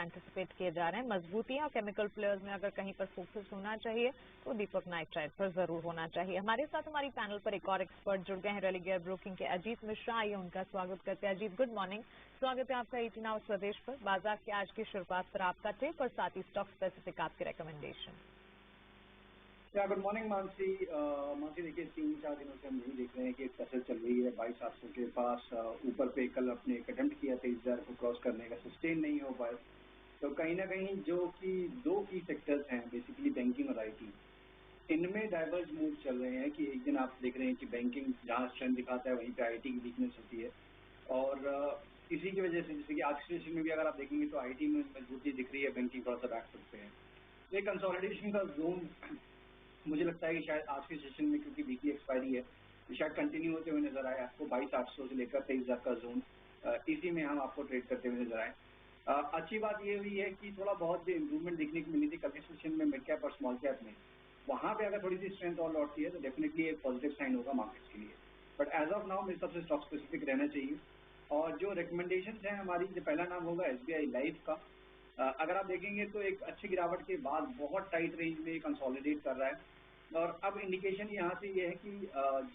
Anticipate किए जा रहे हैं। मजबूतियां और केमिकल प्लेयर्स में अगर कहीं पर फोकस होना चाहिए तो दीपक नाइट्राइट पर जरूर होना चाहिए। हमारे साथ हमारी पैनल पर एक और एक्सपर्ट जुड़ गए हैं, रेलिगेयर ब्रोकिंग के अजीत मिश्रा। आइए उनका स्वागत करते हैं। अजीत, गुड मॉर्निंग, स्वागत है आपका 18 आवर्स स्वदेश पर। बाजार के आज की शुरुआत पर आपका टेक और साथ ही स्टॉक स्पेसिफिक आपके रिकमेंडेशन। Good morning Mansi. देखिए 3-4 दिनों से हम यही देख रहे हैं कि एक कसर चल रही है 22,800 के पास। ऊपर पे कल अपने एक अटेम्प्ट किया 23,000 को क्रॉस करने का, सस्टेन नहीं हो पाए। तो कहीं ना कहीं जो कि दो की सेक्टर्स हैं बेसिकली बैंकिंग और आईटी, इनमें डाइवर्ज मूव चल रहे हैं कि एक दिन आप देख रहे हैं कि बैंकिंग जहां स्ट्रेंथ दिखाता है वहीं पे आईटी की वीकनेस होती है। और इसी की वजह से जैसे कि आज के सेशन में भी अगर आप देखेंगे तो आईटी में मजबूती दिख रही है, बैंकिंग थोड़ा सा बैक फुट पे है। तो एक कंसोलिडेशन का जोन मुझे लगता है कि शायद आज के सेशन में, क्योंकि वीकली एक्सपायरी है, तो शायद कंटिन्यू होते हुए नजर आए आपको 22,800 से लेकर 23,000 का जोन। इसी में हम आपको ट्रेड करते हुए नजर आए। अच्छी बात ये हुई है कि थोड़ा बहुत जो इम्प्रूवमेंट देखने को मिली थी कल के सेशन में मिड कैप और स्मॉल कैप में, वहां पे अगर थोड़ी सी स्ट्रेंथ और लौटती है तो डेफिनेटली एक पॉजिटिव साइन होगा मार्केट्स के लिए। बट एज ऑफ नाउ मेरे सबसे स्टॉक स्पेसिफिक रहना चाहिए। और जो रिकमेंडेशन है हमारी, जो पहला नाम होगा SBI लाइफ का। अगर आप देखेंगे तो एक अच्छी गिरावट के बाद बहुत टाइट रेंज में कंसोलिडेट कर रहा है और अब इंडिकेशन यहाँ से ये है कि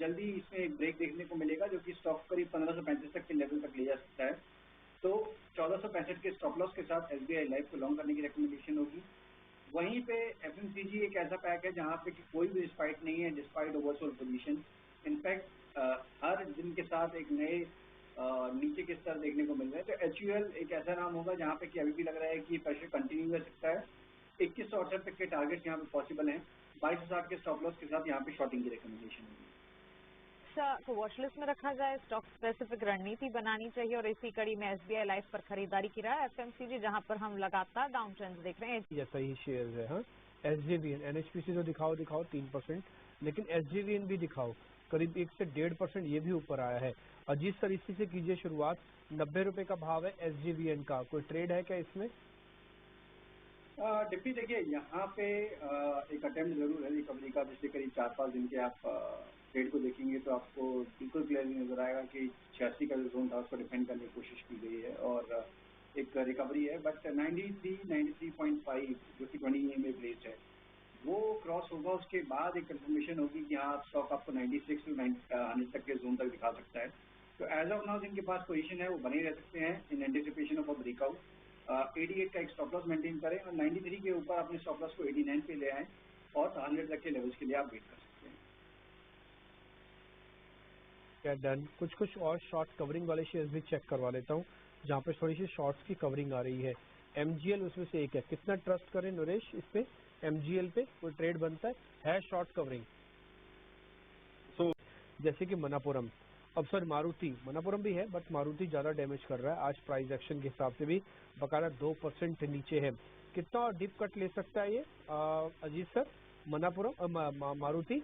जल्दी इसमें एक ब्रेक देखने को मिलेगा जो कि स्टॉक करीब 1535 तक के लेवल तक ले जा सकता है। तो 1465 के स्टॉप लॉस के साथ SBI लाइफ को लॉन्ग करने की रिकमेंडेशन होगी। वहीं पे FMCG एक ऐसा पैक है जहाँ पे कि कोई भी रिस्पाइट नहीं है डिस्पाइट ओवरसोल्ड पोजीशन। इनफैक्ट हर दिन के साथ एक नए नीचे के स्तर देखने को मिल रहे हैं। तो HUL एक ऐसा नाम होगा जहाँ पे कि अभी भी लग रहा है कि प्रेशर कंटिन्यू रह सकता है। 2168 तक के टारगेट्स यहाँ पे पॉसिबल हैं। 2260 के स्टॉप लॉस के साथ यहाँ पे शॉर्टिंग की रिकमेंडेशन होगी। को वॉचलिस्ट में रखा जाए, स्टॉक स्पेसिफिक रणनीति बनानी चाहिए और इसी कड़ी में SBI लाइफ पर खरीदारी की रहा है। FMCG जहां पर हम लगातार डाउन ट्रेंड देख रहे हैं, जैसा ही शेयर है। हाँ, SJVN NHPC तो दिखाओ 3%, लेकिन SJVN भी दिखाओ करीब 1 से 1.5% ये भी ऊपर आया है। अजीत सर, इसी से कीजिए शुरुआत। 90 रुपए का भाव है SJVN का, कोई ट्रेड है क्या इसमें? डिप्टी देखिए यहाँ पे एक अटेम्प्ट जरूर है रिकवरी का। पिछले करीब 4-5 दिन के आप ट्रेड को देखेंगे तो आपको बिल्कुल क्लियरली नजर आएगा कि 86 का जो जोन था उसको डिफेंड करने की कोशिश की गई है और एक रिकवरी है। बट 93.5 जो कि 20 में प्लेस्ड है, वो क्रॉस होगा, उसके बाद एक कंफर्मेशन होगी कि हाँ स्टॉक आपको 96 to 100 तक के जोन तक दिखा सकता है। तो एज ऑफ नाउ जिनके पास पोजीशन है वो बने रह सकते हैं in anticipation of a breakout. 88 का एक स्टॉप लॉस मेंटेन करें और 93 के ऊपर अपने स्टॉप लॉस को 89 पे ले आएं और 100 तक के लेवल्स के लिए आप वेट कर सकते हैं। क्या डन? कुछ और शॉर्ट कवरिंग वाले शेयर्स भी चेक करवा लेता हूँ जहाँ पे थोड़ी सी शॉर्ट्स की कवरिंग आ रही है। MGL उसमें से एक है। कितना ट्रस्ट करें नरेश इस पे? MGL पे कोई ट्रेड बनता है शॉर्ट कवरिंग? तो जैसे कि मनापुरम, अब सर मारुति, मनापुरम भी है बट मारुति ज्यादा डैमेज कर रहा है आज प्राइस एक्शन के हिसाब से भी, बकायदा 2% नीचे है। कितना और डिप कट ले सकता है ये अजीत सर मनापुरम मारुति?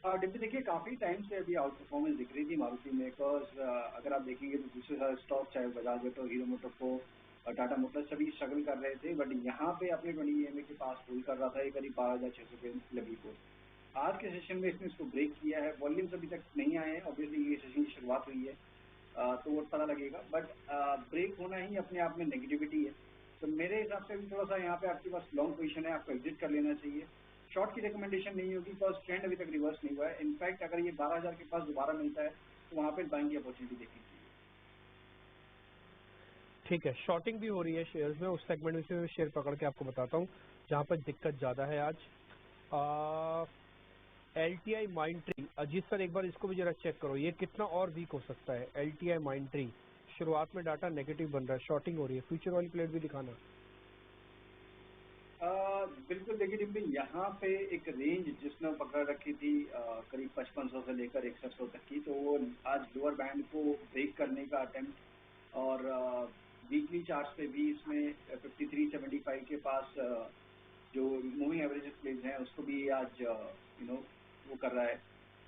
डिप्टी देखिए काफी टाइम से अभी आउट परफॉर्मेंस दिख रही थी मारुति में। बिकॉज अगर आप देखेंगे तो दूसरे सारे स्टॉक चाहे बजाज ऑटो, हीरो मोटोको और टाटा मोटर्स सभी स्ट्रगल कर रहे थे। बट यहाँ पे अपने 20 EMA के पास होल्ड कर रहा था, ये करीब 12,600 के लेवल को। आज के सेशन में इसने इसको ब्रेक किया है। वॉल्यूम्स अभी तक नहीं आए हैं, ऑब्वियसली ये सेशन की शुरुआत हुई है तो वो पता लगेगा। बट ब्रेक होना ही अपने आप में नेगेटिविटी है। तो मेरे हिसाब से भी थोड़ा सा यहाँ पे आपके पास लॉन्ग पोजीशन है, आपको एग्जिट कर लेना चाहिए। शॉर्ट की रिकमेंडेशन नहीं होगी बिकॉज ट्रेंड अभी तक रिवर्स नहीं हुआ है। इनफैक्ट अगर ये 12,000 के पास दोबारा मिलता है तो वहां पे बाइंग की अपॉर्चुनिटी देखनी चाहिए। ठीक है, शॉर्टिंग भी हो रही है शेयर्स में, उस सेगमेंट में से शेयर पकड़ के आपको बताता हूँ जहाँ पर दिक्कत ज्यादा है आज। LTI माइंडट्री, अजीत सर एक बार इसको भी जरा चेक करो, ये कितना और वीक हो सकता है? LTI माइंडट्री शुरुआत में डाटा नेगेटिव बन रहा है, शॉर्टिंग हो रही है। फ्यूचर वाली प्लेट भी दिखाना। बिल्कुल देखिए डिम्पी, यहाँ पे एक रेंज जिसने पकड़ रखी थी करीब 5500 से लेकर 6100 तक की, तो वो आज लोअर बैंड को ब्रेक करने का अटेम्प्ट और वीकली चार्ट पे भी इसमें 5375 के पास जो मूविंग एवरेज प्लेस हैं उसको भी आज वो कर रहा है,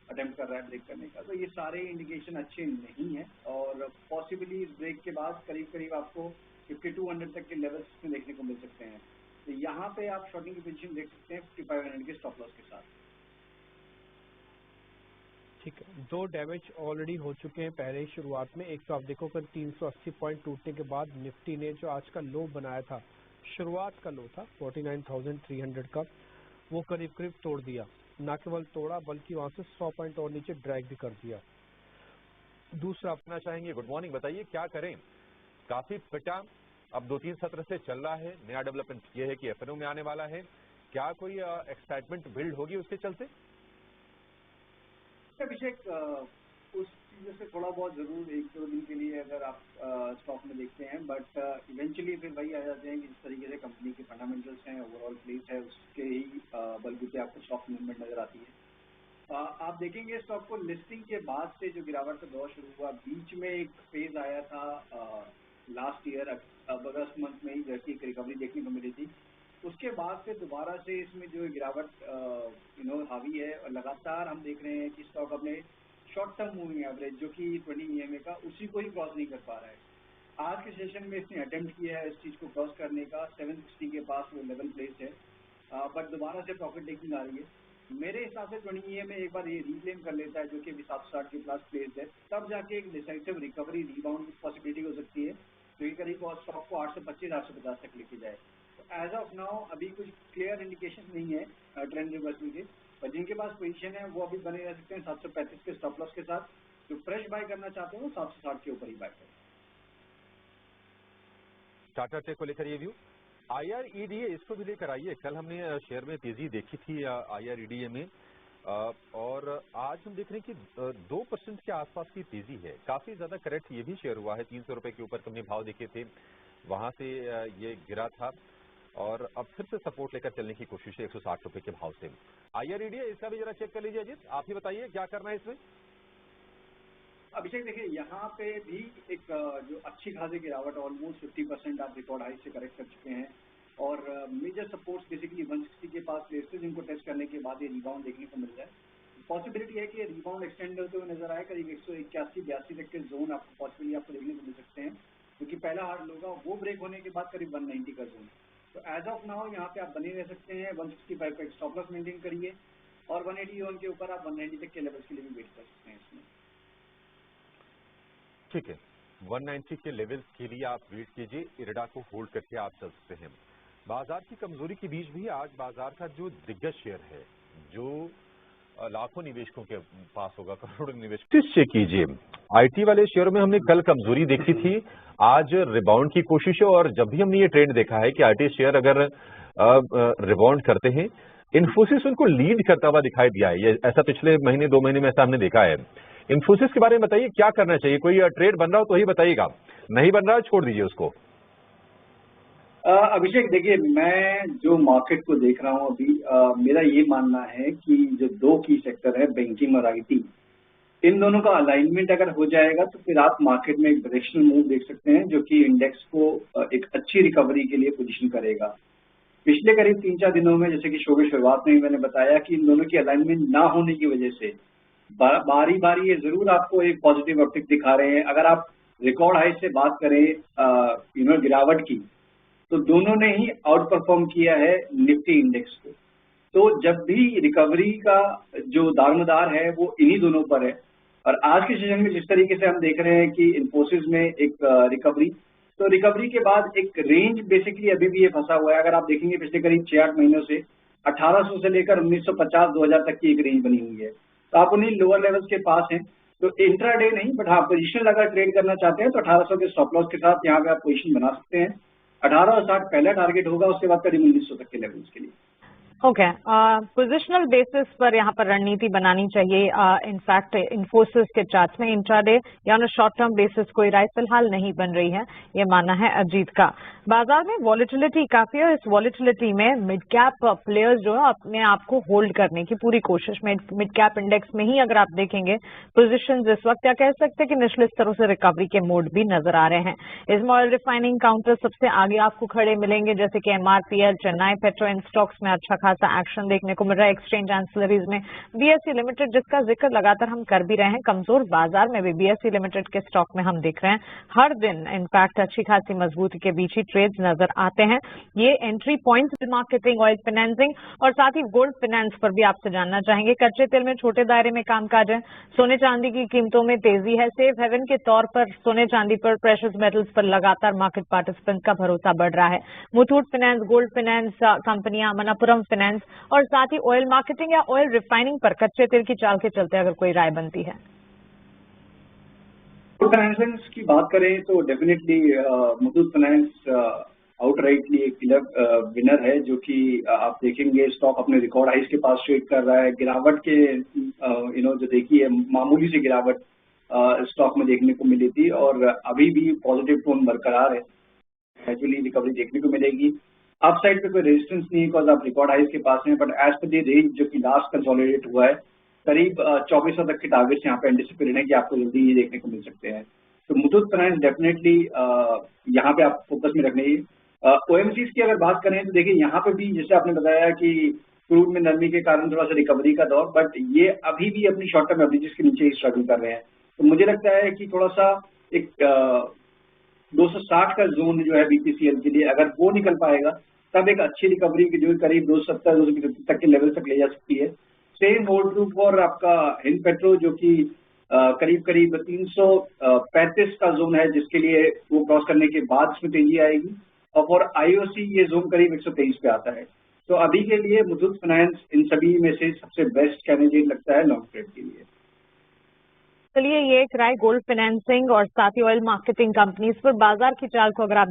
अटेम्प्ट कर रहा है ब्रेक करने का। तो ये सारे इंडिकेशन अच्छे नहीं है और पॉसिबली इस ब्रेक के बाद करीब करीब आपको 5200 तक के लेवल्स में देखने को मिल सकते हैं। तो यहाँ पे आप शॉर्टिंग की पोजीशन देख सकते हैं 5500 के स्टॉप लॉस के साथ। ठीक है, 2 डैमेज ऑलरेडी हो चुके हैं पहले ही शुरुआत में। एक तो आप देखो कि 380 पॉइंट टूटने के बाद निफ्टी ने जो आज का लो बनाया था, शुरुआत का लो था 49,300 का, वो करीब करीब तोड़ दिया। ना केवल तोड़ा बल्कि वहां से 100 पॉइंट और नीचे ड्रैग भी कर दिया। दूसरा अपना चाहेंगे, गुड मॉर्निंग, बताइए क्या करें? काफी पिटा, अब 2-3 सत्र से चल रहा है। नया डेवलपमेंट ये है कि एफएनओ में आने वाला है, क्या कोई एक्साइटमेंट बिल्ड होगी उसके चलते? अभिषेक, उस चीज़ों से थोड़ा बहुत जरूर 1-2 दिन के लिए अगर आप स्टॉक में देखते हैं, बट इवेंचुअली फिर वही आ जाते हैं कि जिस तरीके से कंपनी के फंडामेंटल्स हैं, ओवरऑल प्लेस है, उसके ही बलबूते आपको स्टॉक मूवमेंट नजर आती है। आप देखेंगे स्टॉक को लिस्टिंग के बाद से जो गिरावट का दौर शुरू हुआ, बीच में एक फेज आया था लास्ट ईयर अगस्त मंथ में ही, जैसी एक रिकवरी देखने को मिली थी। उसके बाद से दोबारा से इसमें जो गिरावट हावी है, और लगातार हम देख रहे हैं कि स्टॉक अपने शॉर्ट टर्म मूविंग एवरेज जो कि 20 EMA का, उसी को ही क्रॉस नहीं कर पा रहा है। आज के सेशन में इसने अटेम्प्ट किया है इस चीज को क्रॉस करने का, 760 के पास वो लेवल प्लेस है, बट दोबारा से प्रॉफिट टेकिंग आ रही है। मेरे हिसाब से 20 EMA एक बार ये रिक्लेम कर लेता है, जो कि अभी 760 के प्लस प्लेस है, तब जाके एक डिसाइसिव रिकवरी रिबाउंड की पॉसिबिलिटी हो सकती है, जो कि करीब स्टॉक को 825-850 तक लेके जाए। एज ऑफ नाउ अभी कुछ क्लियर इंडिकेशन नहीं है ट्रेंड रिवर्सल के, पर जिनके पास पोजीशन है वो अभी बने रह सकते हैं 735 के स्टॉप लॉस के साथ। जो फ्रेश बाय करना चाहते हैं वो 760 के ऊपर ही बाय करें। टाटा टेक को लेकर ये व्यू, IREDA इसको भी लेकर आइए। कल हमने शेयर में तेजी देखी थी IREDA में, और आज हम देख रहे हैं कि 2% के आसपास की तेजी है। काफी ज्यादा करेक्ट ये भी शेयर हुआ है, 300 रुपए के ऊपर हमने भाव देखे थे, वहां से ये गिरा था और अब फिर से सपोर्ट लेकर चलने की कोशिश है 160 रुपए के भाव से। IREDA इसका भी जरा चेक कर लीजिए अजीत, आप ही बताइए क्या करना है इसमें। अभिषेक देखिए, यहाँ पे भी एक जो अच्छी खासी गिरावट, ऑलमोस्ट 50% आप रिकॉर्ड हाई से करेक्ट कर चुके हैं, और मेजर सपोर्ट्स बेसिकली 160 के पास प्लेसेस, जिनको टेस्ट करने के बाद ये रिबाउंड देखने को मिल जाए। पॉसिबिलिटी है कि रिबाउंड एक्सटेंड होते हुए नजर आए, करीब 181-82 तक के जोन आपको पॉसिबली आपको देखने को मिल सकते हैं, क्योंकि पहला हार्ड होगा, वो ब्रेक होने के बाद करीब 190 का जोन। तो एज ऑफ नाउ यहाँ पे आप बने रह सकते हैं, 165 का स्टॉप लॉस मेंटेन करिए, और 180 जोन के ऊपर आप 190 तक के लेवल्स के लिए भी वेट कर सकते हैं इसमें। ठीक है, 190 के लेवल्स के लिए आप वेट कीजिए, इरडा को होल्ड करके आप चल सकते हैं। बाजार की कमजोरी के बीच भी आज बाजार का जो दिग्गज शेयर है, जो लाखों निवेशकों के पास होगा, करोड़ों निवेशक, चेक कीजिए। IT वाले शेयरों में हमने कल कमजोरी देखी थी, आज रिबाउंड की कोशिश है, और जब भी हमने ये ट्रेंड देखा है कि IT शेयर अगर रिबाउंड करते हैं, इन्फोसिस उनको लीड करता हुआ दिखाई दिया है। ये ऐसा पिछले महीने 2 महीने में ऐसा हमने देखा है। इन्फोसिस के बारे में बताइए क्या करना चाहिए, कोई ट्रेड बन रहा हो तो ही बताइएगा, नहीं बन रहा है छोड़ दीजिए उसको। अभिषेक देखिए, मैं जो मार्केट को देख रहा हूँ अभी, मेरा ये मानना है कि जो 2 की सेक्टर है, बैंकिंग और IT, इन दोनों का अलाइनमेंट अगर हो जाएगा तो फिर आप मार्केट में एक डायरेक्शनल मूव देख सकते हैं, जो कि इंडेक्स को एक अच्छी रिकवरी के लिए पोजीशन करेगा। पिछले करीब 3-4 दिनों में, जैसे कि शो की शुरुआत में ही मैंने बताया, कि इन दोनों की अलाइनमेंट ना होने की वजह से बारी बारी ये जरूर आपको एक पॉजिटिव अपटिक दिखा रहे हैं। अगर आप रिकॉर्ड हाई से बात करें गिरावट की, तो दोनों ने ही आउट परफॉर्म किया है निफ्टी इंडेक्स को। तो जब भी रिकवरी का जो दारोमदार है वो इन्हीं दोनों पर है, और आज के सेशन में जिस तरीके से हम देख रहे हैं कि इन्फोसिस में एक रिकवरी, तो रिकवरी के बाद एक रेंज बेसिकली अभी भी ये फंसा हुआ है। अगर आप देखेंगे पिछले करीब 6-8 महीनों से 1800 से लेकर 1950-2000 तक की एक रेंज बनी हुई है, तो आप उन्हीं लोअर लेवल्स के पास हैं। तो इंट्राडे नहीं, बट हाँ पोजिशनल अगर ट्रेड करना चाहते हैं तो 1800 के स्टॉप लॉस के साथ यहाँ पे आप पोजिशन बना सकते हैं। 1860 पहला टारगेट होगा, उसके बाद करीब 1900 तक के लेवल्स के लिए। ओके, पोजिशनल बेसिस पर यहाँ पर रणनीति बनानी चाहिए। इनफैक्ट इन्फोसिस के चार्ट में इंट्राडे या शॉर्ट टर्म बेसिस कोई राय फिलहाल नहीं बन रही है, ये मानना है अजीत का। बाजार में वॉलेटिलिटी काफी है, इस वॉलेटिलिटी में मिड कैप प्लेयर्स जो है अपने आप को होल्ड करने की पूरी कोशिश में, मिड कैप इंडेक्स में ही अगर आप देखेंगे पोजीशंस इस वक्त या कह सकते हैं कि निचले स्तरों से रिकवरी के मोड भी नजर आ रहे हैं। इसमें ऑयल रिफाइनिंग काउंटर सबसे आगे आपको खड़े मिलेंगे, जैसे कि MRPL, चेन्नई पेट्रो, इन स्टॉक्स में अच्छा खासा एक्शन देखने को मिल रहा है एक्सचेंज एंसिलरीज में। बीएसई लिमिटेड जिसका जिक्र लगातार हम कर भी रहे हैं, कमजोर बाजार में भी बीएसई लिमिटेड के स्टॉक में हम देख रहे हैं हर दिन इनफैक्ट अच्छी खासी मजबूती के बीच ही ट्रेड्स नजर आते हैं। ये entry points marketing, oil financing और साथ ही गोल्ड फाइनेंस पर भी आपसे जानना चाहेंगे। कच्चे तेल में छोटे दायरे में कामकाज है, सोने चांदी की कीमतों में तेजी है। सेफ हेवन के तौर पर सोने चांदी पर, प्रेशियस मेटल्स पर लगातार मार्केट पार्टिसिपेंट्स का भरोसा बढ़ रहा है। मुथूट फाइनेंस, गोल्ड फाइनेंस कंपनियां, मणप्पुरम फाइनेंस और साथ ही ऑयल मार्केटिंग या ऑयल रिफाइनिंग पर कच्चे तेल की चाल के चलते अगर कोई राय बनती है। फाइनेंस की बात करें तो डेफिनेटली मुथूट फाइनेंस आउटराइटली एक क्लियर विनर है, जो कि आप देखेंगे स्टॉक अपने रिकॉर्ड हाइस के पास ट्रेड कर रहा है। गिरावट के जो देखी है मामूली सी गिरावट स्टॉक में देखने को मिली थी और अभी भी पॉजिटिव टोन बरकरार है, ग्रेजुअली रिकवरी देखने को मिलेगी। अपसाइड पे कोई रेजिस्टेंस नहीं है बिकॉज आप रिकॉर्ड हाइस के पास हैं, but as per the range जो कि लास्ट कंसोलिडेट हुआ है करीब 2400 तक के टारगेट्स यहाँ पे एंटिसिपेटेड है कि आपको जल्दी ये देखने को मिल सकते हैं। तो मुथूट फाइनेंस डेफिनेटली यहाँ पे आप फोकस में रखने। ओएमसीज की अगर बात करें तो देखिए यहाँ पे भी जैसे आपने बताया कि क्रूड में नरमी के कारण थोड़ा सा रिकवरी का दौर, बट ये अभी भी अपनी शॉर्ट टर्म एवरेजेस के नीचे ही स्ट्रगल कर रहे हैं। तो मुझे लगता है कि थोड़ा सा एक 260 का जोन जो है बीपीसीएल के लिए अगर वो निकल पाएगा तब एक अच्छी रिकवरी की जो करीब 270-275 तक के लेवल तक ले जा सकती है। सेम होल्ड ट्रू फॉर आपका हिंद पेट्रो जो कि करीब 335 का जोन है, जिसके लिए वो क्रॉस करने के बाद इसमें तेजी आएगी। और फॉर आईओसी ये जोन करीब 123 पे आता है। तो अभी के लिए मुथूट फाइनेंस इन सभी में से सबसे बेस्ट कैंडिडेट लगता है लॉन्ग ट्रेड के लिए। चलिए ये एक राय गोल्ड फाइनेंसिंग और साथ ही ऑयल मार्केटिंग कंपनीज पर बाजार की चाल को अगर आप